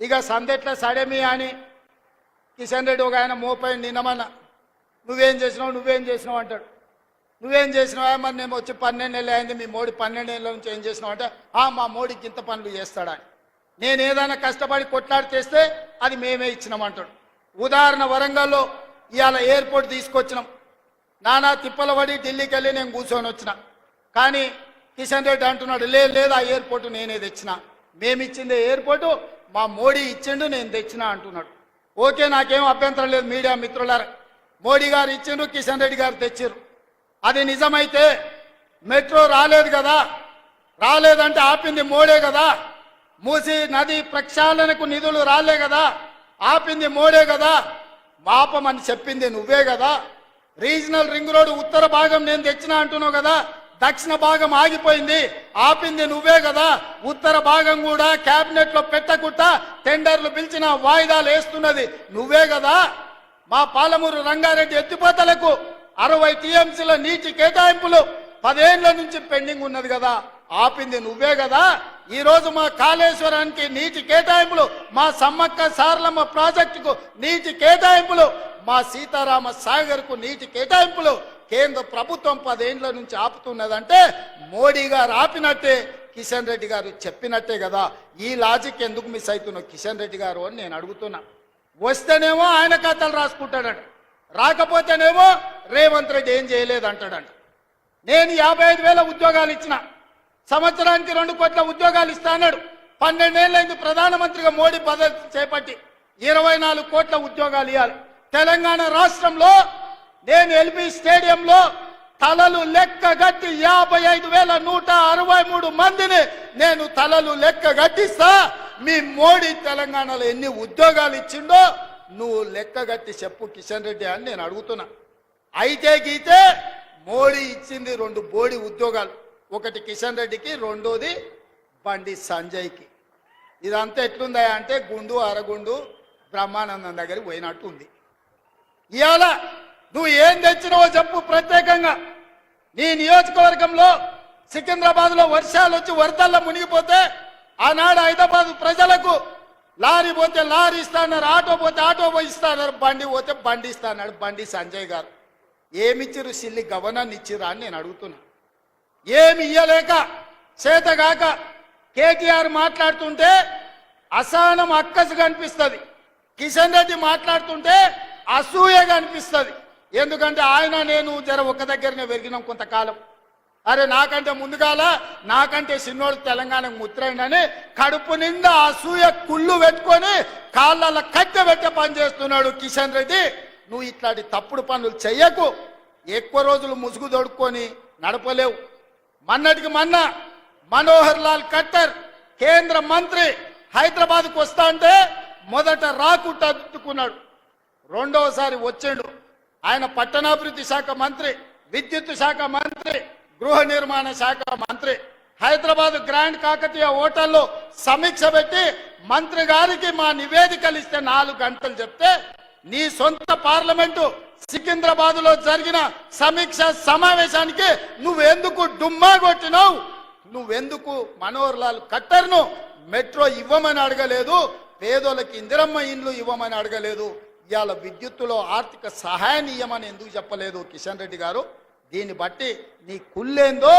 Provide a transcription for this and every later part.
ఇక సందెట్ల సడేమి అని కిషన్ రెడ్డి ఒక ఆయన మోపై నిన్నమన్నా నువ్వేం చేసినావు అంటాడు. నువ్వేం చేసినావా? మరి నేను వచ్చి 12 నెలలు అయింది, మీ మోడీ 12 ఏళ్ళ నుంచి ఏం చేసినావు అంటే మా మోడీకి ఇంత పనులు చేస్తాడా? నేను ఏదైనా కష్టపడి కొట్లాడి చేస్తే అది మేమే ఇచ్చినామంటాడు. ఉదాహరణ వరంగల్లో ఇవాళ ఎయిర్పోర్ట్ తీసుకొచ్చినాం. నానా తిప్పల పడి ఢిల్లీకి వెళ్ళి నేను కూర్చొని వచ్చిన. కానీ కిషన్ రెడ్డి అంటున్నాడు లేదు ఆ ఎయిర్పోర్టు నేనే తెచ్చిన, మేమిచ్చిందే ఎయిర్పోర్టు మా మోడీ ఇచ్చిండు నేను తెచ్చిన అంటున్నాడు. ఓకే, నాకేం అభ్యంతరం లేదు. మీడియా మిత్రులారా, మోడీ గారు ఇచ్చిండు, కిషన్ రెడ్డి గారు తెచ్చిర్రు. అది నిజమైతే మెట్రో రాలేదు కదా, రాలేదంటే ఆపింది మోడే కదా. మూసి నది ప్రక్షాళనకు నిధులు రాలే కదా, ఆపింది మోడే కదా. మాపమని చెప్పింది నువ్వే కదా. రీజనల్ రింగ్ రోడ్ ఉత్తర భాగం నేను తెచ్చినా అంటున్నావు కదా, దక్షిణ భాగం ఆగిపోయింది, ఆపింది నువ్వే కదా. ఉత్తర భాగం కూడా కేబినెట్ లో పెట్టకుండా టెండర్లు పిలిచిన వాయిదాలు వేస్తున్నది నువ్వే కదా. మా పాలమూరు రంగారెడ్డి ఎత్తిపోతలకు 60 టీఎంసీల నీటి కేటాయింపులు 10 ఏళ్ల నుంచి పెండింగ్ ఉన్నది కదా, ఆపింది నువ్వే కదా. ఈ రోజు మా కాళేశ్వరానికి నీటి కేటాయింపులు, మా సమ్మక్క సారలమ్మ ప్రాజెక్టుకు నీటి కేటాయింపులు, మా సీతారామ సాగర్ కు నీటి కేటాయింపులు కేంద్ర ప్రభుత్వం 10 ఏళ్ల నుంచి ఆపుతున్నదంటే మోడీ గారు ఆపినట్టే, కిషన్ రెడ్డి గారు చెప్పినట్టే కదా. ఈ లాజిక్ ఎందుకు మిస్ అవుతున్నావు కిషన్ రెడ్డి గారు అని నేను అడుగుతున్నా. వస్తేనేమో ఆయన కథలు రాసుకుంటాడంట, రాకపోతేనేమో రేవంత్ రెడ్డి ఏం చేయలేదు అంటాడంట. నేను 55,000 ఉద్యోగాలు ఇచ్చిన, సంవత్సరానికి 2 కోట్ల ఉద్యోగాలు ఇస్తా అన్నాడు. 12 ఏళ్ళైంది ప్రధానమంత్రిగా మోడీ పదవి చేపట్టి 24 కోట్ల ఉద్యోగాలు ఇవ్వాలి. తెలంగాణ రాష్ట్రంలో నేను ఎల్బీ స్టేడియంలో తలలు లెక్క గట్టి 55,163 మందిని నేను తలలు లెక్క గట్టిస్తా. మీ మోడీ తెలంగాణలో ఎన్ని ఉద్యోగాలు ఇచ్చిండో నువ్వు లెక్క గట్టి చెప్పు కిషన్ రెడ్డి అని నేను అడుగుతున్నా. అయితే గీతే మోడీ ఇచ్చింది 2 బోడి ఉద్యోగాలు, ఒకటి కిషన్ రెడ్డికి, రెండోది బండి సంజయ్కి. ఇదంతా ఎట్లుందా అంటే గుండు అరగుండు బ్రహ్మానందం దగ్గరికి పోయినట్టు ఉంది. ఇవాళ నువ్వు ఏం తెచ్చినావో చెప్పు. ప్రత్యేకంగా నీ నియోజకవర్గంలో సికింద్రాబాద్ లో వర్షాలు వచ్చి వరదల్లో మునిగిపోతే ఆనాడు హైదరాబాద్ ప్రజలకు లారీ పోతే లారీ ఇస్తాన్నారు, ఆటో పోతే ఆటో ఇస్తాన్నారు, బండి పోతే బండి ఇస్తాన్నాడు బండి సంజయ్ గారు. ఏమిచ్చిరు? సిల్లి గవర్నర్ ఇచ్చిరా అని నేను అడుగుతున్నా. ఏమి ఇయ్యలేక చేతగాక కేటీఆర్ మాట్లాడుతుంటే అసహనం అక్కసు కనిపిస్తుంది, కిషన్ రెడ్డి మాట్లాడుతుంటే అసూయగా అనిపిస్తుంది. ఎందుకంటే ఆయన నేను ఒక దగ్గరనే పెరిగినాం కొంతకాలం. అరే నాకంటే ముందుగాల నాకంటే చిన్నోళ్ళు తెలంగాణకు ముత్రైండని కడుపు నిండా అసూయ కుళ్ళు పెట్టుకొని కాళ్ళ కట్టె పెట్టే పని చేస్తున్నాడు కిషన్ రెడ్డి. నువ్వు ఇట్లాంటి తప్పుడు పనులు చెయ్యకు. ఎక్కువ రోజులు ముసుగు దొడుక్కొని నడపలేవు. మొన్నటికి మొన్న మనోహర్ లాల్ ఖట్టర్ కేంద్ర మంత్రి హైదరాబాద్కు వస్తా అంటే మొదట రాకుండా అడ్డుకున్నాడు, రెండవసారి వచ్చాడు. ఆయన పట్టణాభివృద్ధి శాఖ మంత్రి, విద్యుత్ శాఖ మంత్రి, గృహ నిర్మాణ శాఖ మంత్రి. హైదరాబాద్ గ్రాండ్ కాకతీయ హోటల్లో సమీక్ష పెట్టి మంత్రి గారికి మా నివేదికలు ఇస్తే 4 గంటలు చెప్తే నీ సొంత పార్లమెంటు సికింద్రాబాద్ లో జరిగిన సమీక్ష సమావేశానికి నువ్వెందుకు డుమ్మా కొట్టినావు? నువ్వెందుకు మనోహర్ లాల్ ఖట్టర్ను మెట్రో ఇవ్వమని అడగలేదు, పేదోళ్ళకి ఇందిరమ్మ ఇండ్లు ఇవ్వమని అడగలేదు, ఇవాళ విద్యుత్తులో ఆర్థిక సహాయాన్ని ఇవ్వమని ఎందుకు చెప్పలేదు కిషన్ రెడ్డి గారు? దీన్ని బట్టి నీ కుళ్ళేందో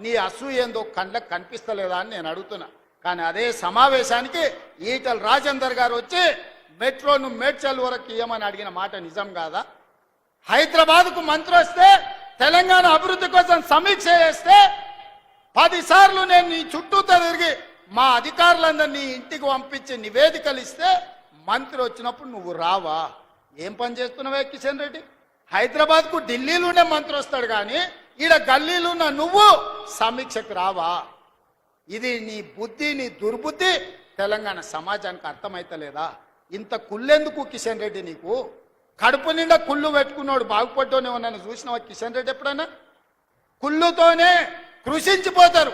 నీ అసూయేందో కళ్ళకు కనిపిస్తలేదా అని నేను అడుగుతున్నా. కానీ అదే సమావేశానికి ఈటల రాజేందర్ గారు వచ్చి మెట్రోను మేడ్చల్ వరకు ఇవ్వమని అడిగిన మాట నిజం కాదా? హైదరాబాద్కు మంత్రి వస్తే తెలంగాణ అభివృద్ధి కోసం సమీక్ష చేస్తే 10 సార్లు నేను నీ చుట్టూతో తిరిగి మా అధికారులందరినీ ఇంటికి పంపించి నివేదికలు ఇస్తే మంత్రి వచ్చినప్పుడు నువ్వు రావా? ఏం పని చేస్తున్నావే కిషన్ రెడ్డి? హైదరాబాద్కు ఢిల్లీలోనే మంత్రి వస్తాడు కానీ ఈడ గల్లీలున్న నువ్వు సమీక్షకు రావా? ఇది నీ బుద్ధి, నీ దుర్బుద్ధి తెలంగాణ సమాజానికి అర్థమైతలేదా? ఇంత కుళ్ళెందుకు కిషన్ రెడ్డి నీకు? కడుపు నిండా కుళ్ళు పెట్టుకున్నాడు బాగుపడ్డోనే ఉన్నాను చూసినావా కిషన్ రెడ్డి ఎప్పుడైనా? కుళ్ళుతోనే కృషించిపోతారు.